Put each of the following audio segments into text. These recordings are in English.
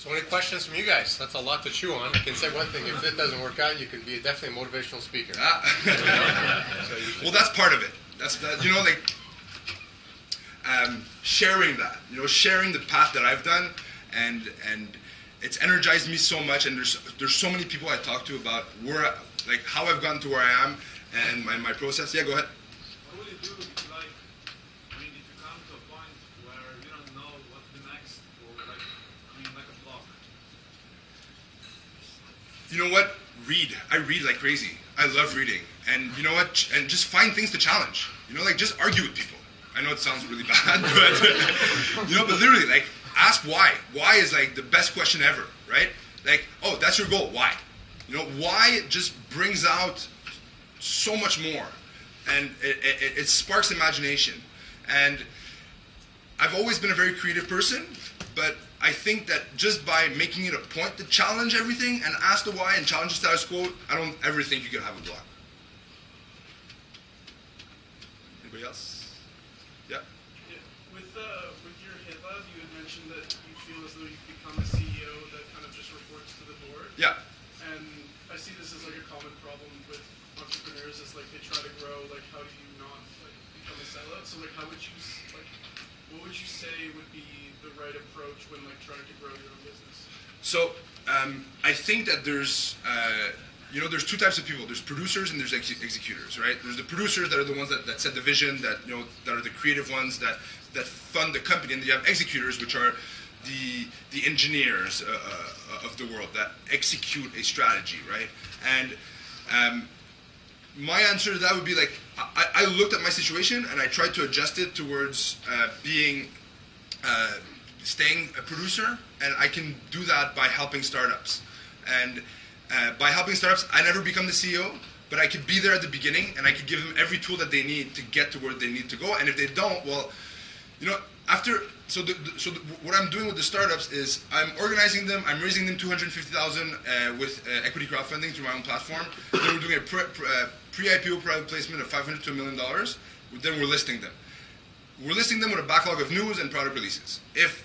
So any questions from you guys? That's a lot to chew on. I can say one thing, if it doesn't work out, you could be definitely a motivational speaker. Well, that's part of it. That's sharing that, sharing the path that I've done, and it's energized me so much. And there's so many people I talk to about how I've gotten to where I am and my process. Yeah, go ahead. What will you do if if you come to a point where you don't know what the next, or like a block? You know what? Read. I read like crazy. I love reading. And you know what? And just find things to challenge. Just argue with people. I know it sounds really bad, but but literally, ask why. Why is the best question ever, right? Oh, that's your goal. Why? Why just brings out so much more, and it sparks imagination. And I've always been a very creative person, but I think that just by making it a point to challenge everything and ask the why and challenge the status quo, I don't ever think you can have a block. Anybody else? Yeah. With your HIPAA, you had mentioned that you feel as though you've become a CEO that kind of just reports to the board. Yeah. And I see this as a common problem with entrepreneurs is they try to grow. How do you not become a sellout? So how would you what would you say would be the right approach when trying to grow your own business? So I think that there's there's two types of people. There's producers and there's executors, right? There's the producers that are the ones that set the vision, that are the creative ones that fund the company, and you have executors, which are the engineers of the world that execute a strategy, right? And my answer to that would be I looked at my situation and I tried to adjust it towards staying a producer, and I can do that by helping startups. And by helping startups, I never become the CEO, but I could be there at the beginning, and I could give them every tool that they need to get to where they need to go. And if they don't, well, what I'm doing with the startups is I'm organizing them. I'm raising them $250,000 with equity crowdfunding through my own platform. Then we're doing a pre-IPO private placement of $500 to $1 million. Then we're listing them. We're listing them with a backlog of news and product releases. If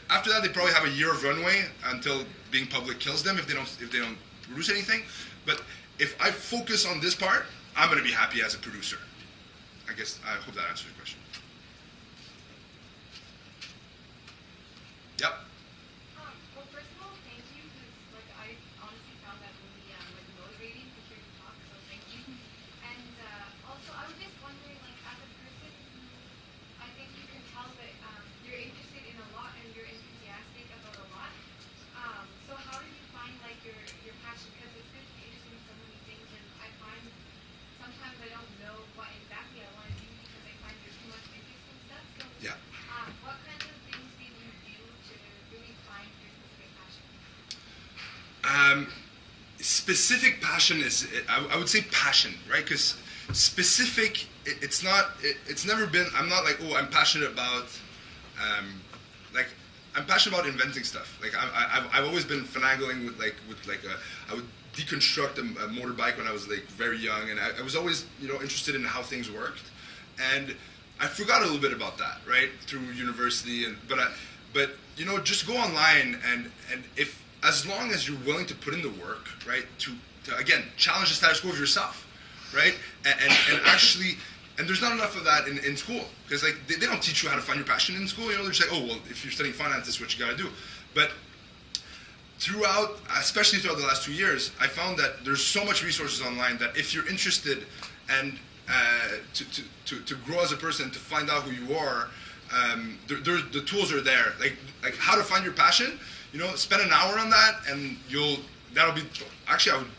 after that, they probably have a year of runway until being public kills them if they don't produce anything. But if I focus on this part, I'm going to be happy as a producer. I hope that answers your question. Yep. Well, first of all, thank you, because I honestly found that really motivating to hear you talk. So thank you. And also, I was just wondering, as a person who I think you can tell that you're interested in a lot and you're enthusiastic about a lot. So how do you find your passion? Because it's good to be interested in so many things, and I find sometimes I don't know what exactly I want to do because I find there's too much interest in stuff. So Yeah. What kinds of things did you do to really find your specific passion? Specific passion is, I would say passion, right? Because specific, it's never been, I'm not I'm passionate about, I'm passionate about inventing stuff. I've always been finagling with I would deconstruct a motorbike when I was very young, and I was always interested in how things worked, and I forgot a little bit about that, right, through university, but just go online and if as long as you're willing to put in the work, right, to again challenge the status quo of yourself, right, and actually. And there's not enough of that in school, because they don't teach you how to find your passion in school. They're just oh well, if you're studying finance, this is what you got to do. But especially throughout the last 2 years, I found that there's so much resources online that if you're interested and to grow as a person, to find out who you are, the tools are there. Like how to find your passion. Spend an hour on that, and that'll be. Actually, I would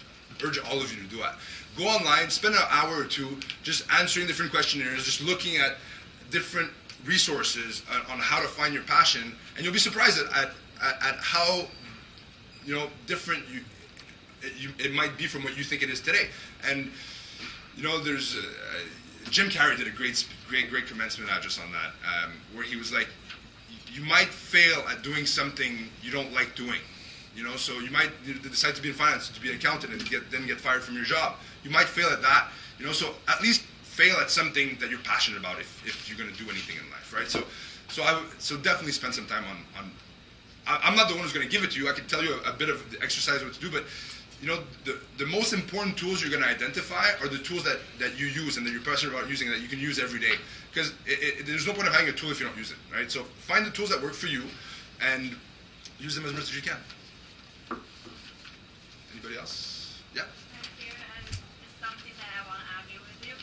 urge all of you to do that. Go online, spend an hour or two just answering different questionnaires, just looking at different resources on how to find your passion, and you'll be surprised at how different it might be from what you think it is today. And there's Jim Carrey did a great commencement address on that, where he was like, you might fail at doing something you don't like doing. So you might decide to be in finance, to be an accountant, and then get fired from your job. You might fail at that. So at least fail at something that you're passionate about if you're going to do anything in life, right? So definitely spend some time on I'm not the one who's going to give it to you. I can tell you a bit of the exercise what to do, but you know, the most important tools you're going to identify are the tools that you use and that you're passionate about using and that you can use every day. Because there's no point of having a tool if you don't use it, right? So find the tools that work for you and use them as much as you can. Anybody else? Yeah. Thank you. And it's something that I want to argue with you.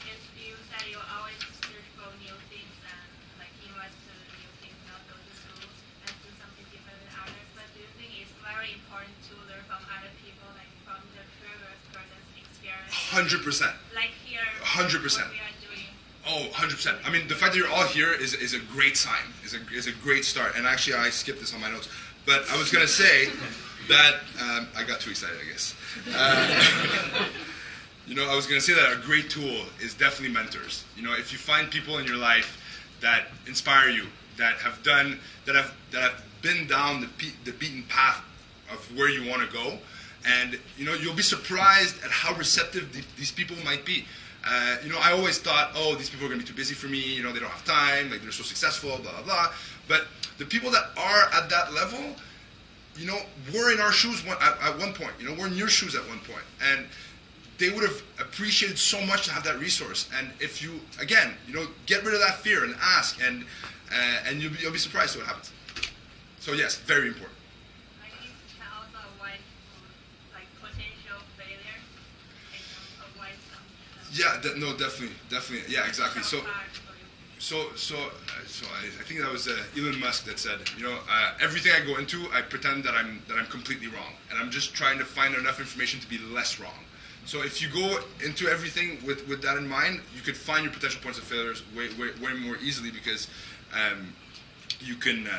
Is you said you always search for new things and like invest to new things, not go to school and do something different than others. But do you think it's very important to learn from other people, like from the previous person's experience? 100%. Like here, 100%. what we are doing. Oh, 100%. I mean, the fact that you're all here is a great sign, is a great start. And actually, I skipped this on my notes. But I was going to say that, I got too excited, I guess. You know, I was going to say that a great tool is definitely mentors. You know, if you find people in your life that inspire you, that have been down the beaten path of where you want to go, and, you know, you'll be surprised at how receptive these people might be. You know, I always thought, oh, these people are going to be too busy for me, you know, they don't have time, like they're so successful, blah, blah, blah. But the people that are at that level, you know, were in our shoes at one point, you know, we're in your shoes at one point. And they would have appreciated so much to have that resource. And if you, again, you know, get rid of that fear and ask, and you'll be surprised at what happens. So yes, very important. I think it can also avoid like potential failure. It can avoid some. Yeah, no, definitely, yeah, exactly. So I think that was Elon Musk that said, you know, everything I go into, I pretend that I'm completely wrong, and I'm just trying to find enough information to be less wrong. So if you go into everything with that in mind, you could find your potential points of failures way more easily, because you can,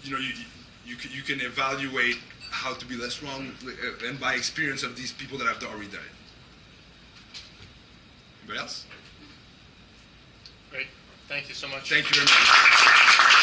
you know, you can evaluate how to be less wrong, and by experience of these people that have already done it. Anybody else? Great. Thank you so much. Thank you very much.